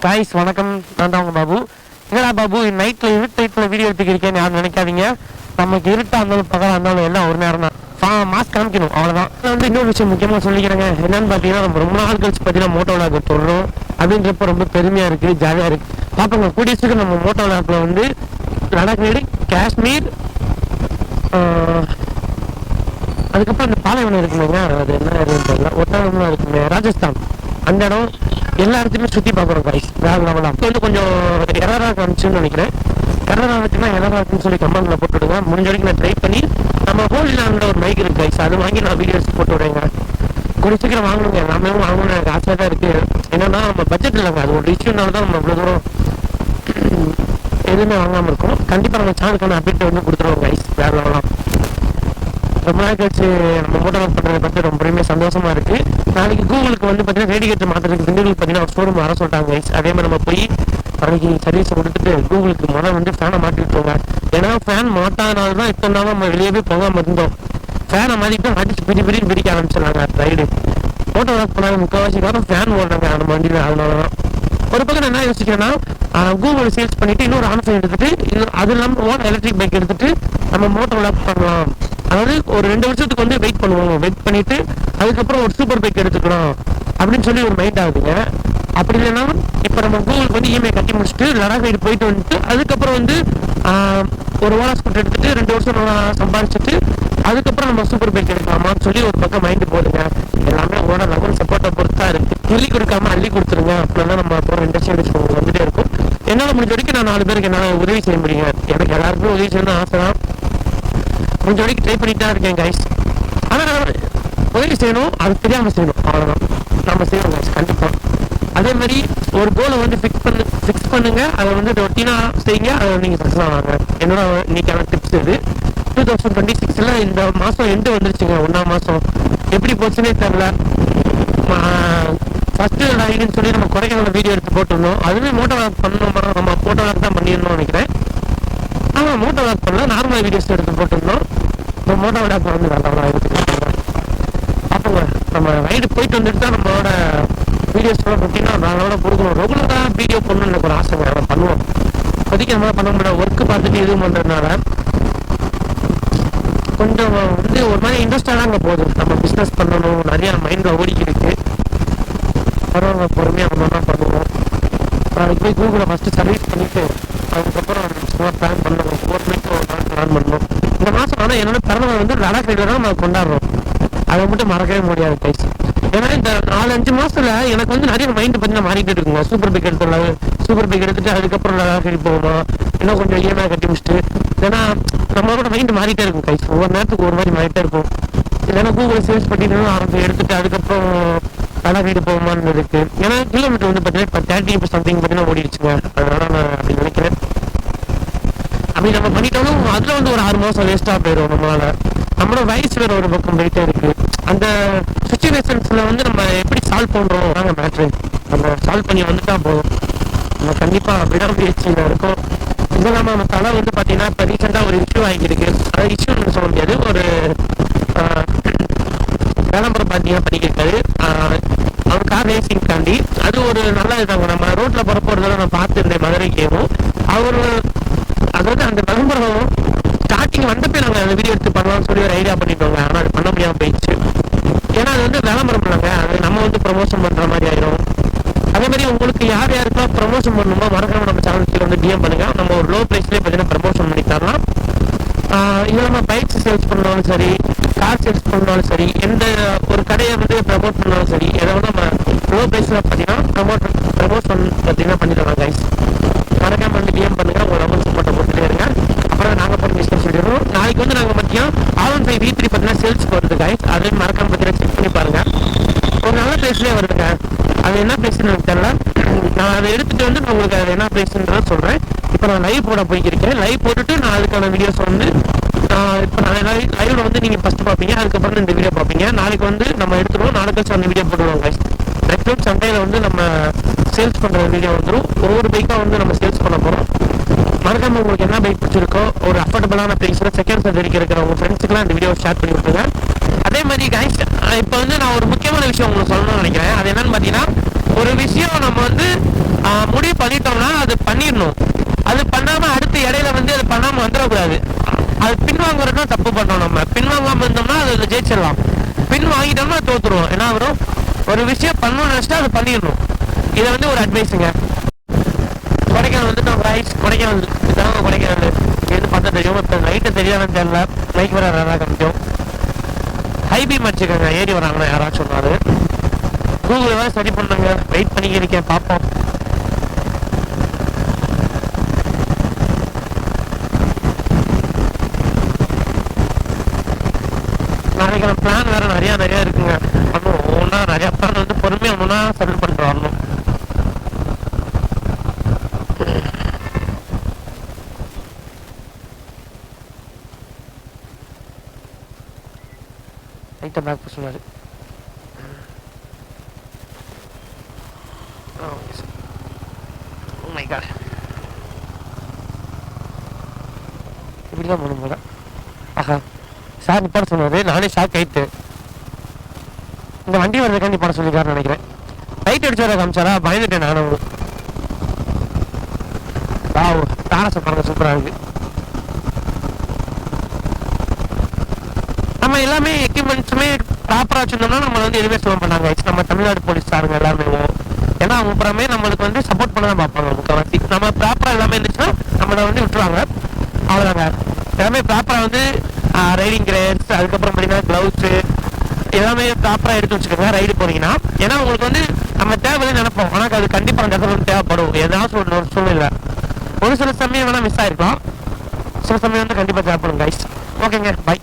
Guys வணக்கம், நான் தான் உங்கள் பாபு. என்னடா பாபு நைட்டில் இருட்டில் வீடியோ எடுத்துக்கிருக்கேன்னு யாரும் நினைக்காதீங்க. நமக்கு இருட்டாக இருந்தாலும் பகலாக இருந்தாலும் எல்லாம் ஒரு நேரம் தான். மாஸ்க் காமிக்கணும், அவ்வளோதான். இன்னொரு விஷயம் முக்கியமாக சொல்லிக்கிறேங்க. என்னன்னு பார்த்தீங்கன்னா, நம்ம ரொம்ப நாள் கழிச்சு பார்த்தீங்கன்னா மோட்டோ விளாக் தொடரும் அப்படின்றப்ப ரொம்ப பெருமையாக இருக்குது, ஜாலியாக இருக்குது. பார்ப்போங்க, கூடிய சீக்கிரம் நம்ம மோட்டோ விளாக்கில் வந்து லடாக் ரைடு, காஷ்மீர், அதுக்கப்புறம் அந்த பாலைவனம் இருக்குங்க, அது என்ன இருக்குன்னு தெரியல, ஒட்டாளம்லாம் இருக்குங்க, ராஜஸ்தான், அந்த இடம் எல்லா இடத்தையுமே சுற்றி பார்க்குறோம் காய்ஸ். வேற லெவலாம் வந்து கொஞ்சம் எரராக காமிச்சுன்னு நினைக்கிறேன். எரராக இருந்துச்சுன்னா எரராக இருக்குன்னு சொல்லி கமெண்ட்டில் போட்டுவிடுங்க. முடிஞ்ச வரைக்கும் நான் ட்ரை பண்ணி நம்ம ஹோல்டில் ஒரு மைக் இருக்கு காய்ஸ், அது வாங்கி நான் வீடியோஸ் போட்டு விடுறேங்க. கொஞ்சம் சீக்கிரம் வாங்கணுங்க, நாமளும் வாங்கணும்னு எனக்கு ஆசையாக தான் இருக்குது. என்னன்னா நம்ம பட்ஜெட் இல்லைங்க, அது ஒரு இஷ்யூனால தான் நம்ம இவ்வளோ தூரம் எதுவுமே வாங்காமல் இருக்கும். கண்டிப்பாக நம்ம சேனலுக்கான அப்டேட் வந்து கொடுத்துருவோம் காய்ஸ். வேற லெவலாம் ரொம்ப நாள் கழிச்சு நம்ம மோட்டோ ஒர்க் பண்ணுறதை பற்றி ரொம்பவுமே சந்தோஷமா இருக்கு. நாளைக்கு கூகுளுக்கு வந்து பார்த்தீங்கன்னா ரேடியேட்டர் மாற்றுறதுக்கு திண்டுக்கல் பார்த்தீங்கன்னா ஒரு ஷோரூம் வர சொல்லிட்டாங்க கைஸ். அதே மாதிரி நம்ம போய் நாளைக்கு சர்வீஸ் கொடுத்துட்டு கூகுளுக்கு முதல்ல வந்து ஃபேனை மாட்டிவிட்டோங்க. ஏன்னா ஃபேன் மாட்டாதனால தான் இப்போ இருந்தாலும் நம்ம வெளியே போய் போகாமல் இருந்தோம். ஃபேனை மாட்டிட்டு அடிச்சு பிடிக்க ஆரம்பிச்சிடலாங்க ரைடு. மோட்டோ ஒர்க் பண்ணாங்க முக்கால்வாசி காரம் ஃபேன் ஓடுறாங்க அந்த வண்டியில். அதனால தான் ஒரு பக்கம் நான் என்ன யோசிக்கிறேன்னா, கூகுள் சேல்ஸ் பண்ணிட்டு இன்னொரு ஆன்சர் எடுத்துட்டு அது இல்லாமல் ஓன் எலக்ட்ரிக் பைக் எடுத்துட்டு நம்ம மோட்டோ ஒர்க் பண்ணலாம். அதாவது ஒரு 2 வருஷத்துக்கு வந்து வெயிட் பண்ணுவோம், வெயிட் பண்ணிட்டு அதுக்கப்புறம் ஒரு சூப்பர் பைக் எடுத்துக்கிறோம் அப்படின்னு சொல்லி ஒரு மைண்ட் ஆகுதுங்க. அப்படி இல்லைன்னா இப்போ நம்ம கூகுளுக்கு வந்து இஎம்ஐ கட்டி முடிச்சுட்டு லடாக் ரைடு போயிட்டு வந்துட்டு அதுக்கப்புறம் வந்து ஒரு ஓலா ஸ்கூட்டர் எடுத்துட்டு 2 வருஷம் சம்பாதிச்சுட்டு அதுக்கப்புறம் நம்ம சூப்பர் பைக் எடுக்கலாமான்னு சொல்லி ஒரு பக்கம் மைண்டு போடுங்க. எல்லாமே ஓட லெவல் சப்போர்ட்டை பொறுத்தா இருக்கு. கிள்ளி கொடுக்காம அள்ளி கொடுத்துருங்க, அப்படின்னா நம்ம அப்புறம் இண்டஸ்ட்ரியல் வந்துட்டே இருக்கும். என்னால் முடிஞ்ச வரைக்கும் நான் 4 பேருக்கு என்னால் உதவி செய்ய முடியுங்க. எனக்கு எல்லாருக்குமே உதவி செய்யணும்னு ஆசை தான். கொஞ்சம் வரைக்கும் ட்ரை பண்ணிட்டு தான் இருக்கேன் கைஸ். ஆனால் உதவி செய்யணும், அது தெரியாமல் செய்யணும், அவ்வளோதான். நம்ம செய்வோம் கைஸ் கண்டிப்பாக. அதே மாதிரி ஒரு கோலை வந்து ஃபிக்ஸ் பண்ணுங்க, அதை வந்து ரொட்டீனாக செய்யுங்க, அதை நீங்கள் சக்ஸஸ் ஆவாங்க. என்னோட இன்னைக்கான டிப்ஸ் இது. 2026 இந்த மாதம் எண்டு வந்துருச்சுங்க. 1ஆம் மாதம் எப்படி போச்சுன்னே தெரில. ஃபர்ஸ்ட் ரைடுன்னு சொல்லி நம்ம கொடைக்கானல் வீடியோ எடுத்து போட்டிருந்தோம். அதுவே மோட்டோ வாக் பண்ணணுமா, நம்ம மோட்டோ வாக் தான் பண்ணிடணும்னு நினைக்கிறேன். ஆனால் மோட்டோ வாக் பண்ணல, நார்மல் வீடியோஸ் எடுத்து போட்டிருந்தோம். இப்போ மோட்டோ வாக் வந்து நல்லா எடுத்துக்கிட்டாங்க. அப்போங்க நம்ம ரைடு போயிட்டு வந்துட்டு தான் நம்மளோட வீடியோஸ்லாம் ரொட்டீனாக நாங்களோட கொடுக்கணும். ரெகுலராக வீடியோ பண்ணணும்னு எனக்கு ஒரு ஆசைங்க, அதை பண்ணுவோம். இப்போதைக்கு நம்ம பண்ண முடியாது, ஒர்க்கு பார்த்துட்டு இதுவும் பண்ணுறதுனால கொஞ்சம் வந்து ஒரு மாதிரி இன்ட்ரெஸ்டாக தாங்க போகுது. நம்ம பிஸ்னஸ் பண்ணணும், நிறையா மைண்டில் ஓடிக்கிருக்கு. பரவாயில்ல, பொறுமையாக நம்ம தான் பண்ணுவோம். அப்புறம் அதுக்கு போய் கூகுளை ஃபஸ்ட்டு சர்வீஸ் பண்ணிவிட்டு அதுக்கப்புறம் சும்மா பிளான் பண்ணணும். 4 மணிக்கு ஒரு நாள் பிளான் பண்ணணும். இந்த மாதம் ஆனால் என்னோட பிறந்தநாள் வந்து லடாக் ரைடு தான் நம்ம கொண்டாடுறோம். அதை மட்டும் மறக்கவே முடியாது கைஸ். ஏன்னா இந்த 4-5 மாதத்தில் எனக்கு வந்து நிறைய மைண்டு பார்த்தீங்கன்னா மாறிட்டு இருக்குங்க. சூப்பர் பைக் எடுத்துட்டு அதுக்கப்புறம் லடாக் ரைடு போகுமா, இன்னும் கொஞ்சம் இஎம்ஐ கட்டி முடிச்சுட்டு. ஏன்னா நம்மளோட மைண்டு மாறிட்டே இருக்கும் கைஸ். ஒவ்வொரு நேரத்துக்கு ஒரு மாதிரி மாறிட்டே இருக்கும். இல்லைன்னா கூகுள் சேல்ஸ் பண்ணிட்டு எடுத்துட்டு அதுக்கப்புறம் லடாக் ரைடு போகுமான்னு இருக்கு. ஏன்னா கிலோமீட்டர் வந்து பார்த்தீங்கன்னா இப்போ 30 சம்திங் பார்த்தீங்கன்னா ஓடிடுச்சுங்க. அதனால நான் அப்படி நினைக்கிறேன். அப்படி நம்ம பண்ணிட்டாலும் அதில் வந்து ஒரு 6 மாதம் வேஸ்ட்டாக போயிடும். நம்மளோட வயசு வேறு ஒரு பக்கம் போயிட்டே இருக்கு. அந்த சுச்சுவேஷன்ஸில் வந்து நம்ம எப்படி சால்வ் பண்ணுறோம் நாங்கள் மேட்ரு நம்ம சால்வ் பண்ணி வந்துட்டா போதும். நம்ம கண்டிப்பாக அப்படிதான் முயற்சியில் இருக்கோம். இது இல்லாமல் நம்ம தலை வந்து பார்த்தீங்கன்னா இப்போ ரீசெண்டாக ஒரு இஷ்யூ ஆகியிருக்கு. அதாவது இஷ்யூன்னு சொல்ல முடியாது, ஒரு விளம்பரம் பார்த்தீங்கன்னா பண்ணிக்கிருக்காரு அவர் கார் ரேசிங்காண்டி. அது ஒரு நல்ல இதாங்க. நம்ம ரோட்டில் போகிறப்ப நான் பார்த்துருந்தேன் மதுரைக்கேவும். அவர் அதாவது அந்த விளம்பரம் ஸ்டார்டிங் வந்தப்போ நாங்கள் அந்த வீடியோ எடுத்து பண்ணலாம்னு சொல்லி ஒரு ஐடியா பண்ணிட்டோங்க. ஆனால் அது பண்ண முடியாமல் போயிடுச்சு. ஏன்னா அது வந்து விளம்பரம் இல்லைங்க, அது நம்ம வந்து ப்ரமோஷன் பண்ணுற மாதிரி ஆயிடும். அதே மாதிரி உங்களுக்கு யார் யாருக்கெல்லாம் ப்ரமோஷன் பண்ணணுமோ மறக்காம நம்ம சேனலுக்கு வந்து டிஎம் பண்ணுங்க. நம்ம ஒரு லோ ப்ரைஸ்லேயே பார்த்தீங்கன்னா ப்ரமோஷன் பண்ணி தரலாம். இது நம்ம பைக்ஸ் சேல்ஸ் பண்ணாலும் சரி, கார் சேல்ஸ் பண்ணாலும் சரி, எந்த ஒரு கடையை வந்து ப்ரமோட் பண்ணாலும் சரி, எதை வந்து நம்ம லோ ப்ரைஸில் பார்த்தீங்கன்னா ப்ரமோஷன் பார்த்தீங்கன்னா பண்ணிடலாம் கைஸ். மறக்காம வந்து டிஎம் பண்ணுங்க, உங்கள் நம்பர் சப்போர்ட்டை போட்டுட்டே இருங்க. அப்புறம் நாங்கள் பண்ணி பிஸ்னஸ் சொல்லிடுறோம். நாளைக்கு வந்து நாங்கள் மத்தியம் R15 V3 பார்த்தீங்கன்னா சேல்ஸ் வருது கைஸ். அதையும் மறக்காம பார்த்தீங்கன்னா செக் பண்ணி பாருங்க. ஒரு நல்ல ப்ரைஸ்லேயே வருதுங்க. அது என்ன ப்ரைஸ்ன்னு எனக்கு தெரியல. நான் அதை எடுத்துகிட்டு வந்து நான் உங்களுக்கு அது என்ன ப்ரைஸ்ன்றதை சொல்கிறேன். இப்போ நான் லைவ் போட போய்க்கிருக்கேன். லைவ் போட்டுட்டு நான் அதுக்கான வீடியோஸ் வந்து இப்போ நான் லைவில் வந்து நீங்கள் ஃபஸ்ட்டு பார்ப்பீங்க, அதுக்கப்புறம் இந்த வீடியோ பார்ப்பீங்க. நாளைக்கு வந்து நம்ம எடுத்துருவோம், நாளைக்கு அந்த வீடியோ போட்டுருவோம் கைஸ். மேக்ஸிமம் சண்டையில் வந்து நம்ம சேல்ஸ் பண்ணுற வீடியோ வந்துடும். ஒவ்வொரு பைக்காக வந்து நம்ம சேல்ஸ் பண்ண போகிறோம். மறக்காம உங்களுக்கு என்ன பைக் பிடிச்சிருக்கோ ஒரு அஃபோர்டபுளான ப்ரைஸில் செகண்ட் ஹேண்ட் இருக்கிற உங்கள் ஃப்ரெண்ட்ஸுக்குலாம் இந்த வீடியோ ஷேர் பண்ணி விட்டுருங்க. அதே மாதிரி கைஸ் இப்போ வந்து நான் ஒரு முக்கியமான விஷயம் உங்களுக்கு சொல்லணும்னு நினைக்கிறேன். அது என்னன்னு பார்த்தீங்கன்னா, ஒரு விஷயம் நம்ம வந்து ஒரு விஷயம் பண்ணணும்னு நினச்சிட்டா அதை பண்ணிடணும். இதை வந்து ஒரு அட்வைஸுங்க. கொடைக்கானல் வந்து நம்ம கொடைக்கானல் இதான் கொடைக்கானல் எது பார்த்தா தெரியும். இப்போ லைட்டு தெரியாதுன்னு தெரியல, லைக் வர நல்லா காமிக்கும். ஹைபீம் அடிச்சுக்கோங்க ஏறி வராங்கன்னா யாராச்சும் சொன்னாரு. கூகுள் தான் ஸ்டடி பண்ணுங்க, வெயிட் பண்ணிக்க இருக்கேன், பார்ப்போம். நாளைக்கான பிளான் வேற நிறைய இருக்குங்க. அதுவும் ஒவ்வொன்றா நிறைய பிளான் வந்து பொறுமையாக ஒன்றா செட்டில் பண்ணிட்டு வரணும். லைட்டாக பேக் சொன்னார். Oh my god. இப்படிதான் பண்ணும் போல. ஆஹா சார் நிப்பாட சொன்னாரு, நானே ஷாக் ஆயிட்டு. இந்த வண்டி வரதுக்காக நிப்பாட சொல்லிக்காருன்னு நினைக்கிறேன். லைட் அடிச்சு வர காமிச்சாரா, பயந்துட்டேன் நானும். தாரசம் பாருங்க, சூப்பரா இருக்கு. நம்ம எல்லாமே எக்யூப்மெண்ட்ஸுமே ப்ராப்பராக வச்சுருந்தோம்னா நம்ம வந்து எதுவுமே சொல்ல மாட்டாங்க. நம்ம தமிழ்நாடு போலீஸ்காரங்க எல்லாமே. ஏன்னா அவங்க அப்புறமே நம்மளுக்கு வந்து சப்போர்ட் பண்ண தான் பார்ப்பாங்க முக்கால்வாசி. நம்ம ப்ராப்பராக எல்லாமே இருந்துச்சுன்னா நம்மளை வந்து விட்டுருவாங்க. அவ்வளோதாங்க. எல்லாமே ப்ராப்பராக வந்து ரைடிங் கிரேட்ஸ், அதுக்கப்புறம் பார்த்தீங்கன்னா க்ளவுஸு எல்லாமே ப்ராப்பராக எடுத்து வச்சுக்கோங்க ரைடு போனீங்கன்னா. ஏன்னா உங்களுக்கு வந்து நம்ம தேவையில்லைன்னு நினைப்போம், ஆனால் அது கண்டிப்பாக அந்த இடத்துல வந்து தேவைப்படும். ஏதாவது ஒரு சூழ்நிலை ஒரு சில சமயம் வேணால் மிஸ் ஆகிருக்கலாம், சில சமயம் வந்து கண்டிப்பாக தேவைப்படும் கைஸ். ஓகேங்க, பை.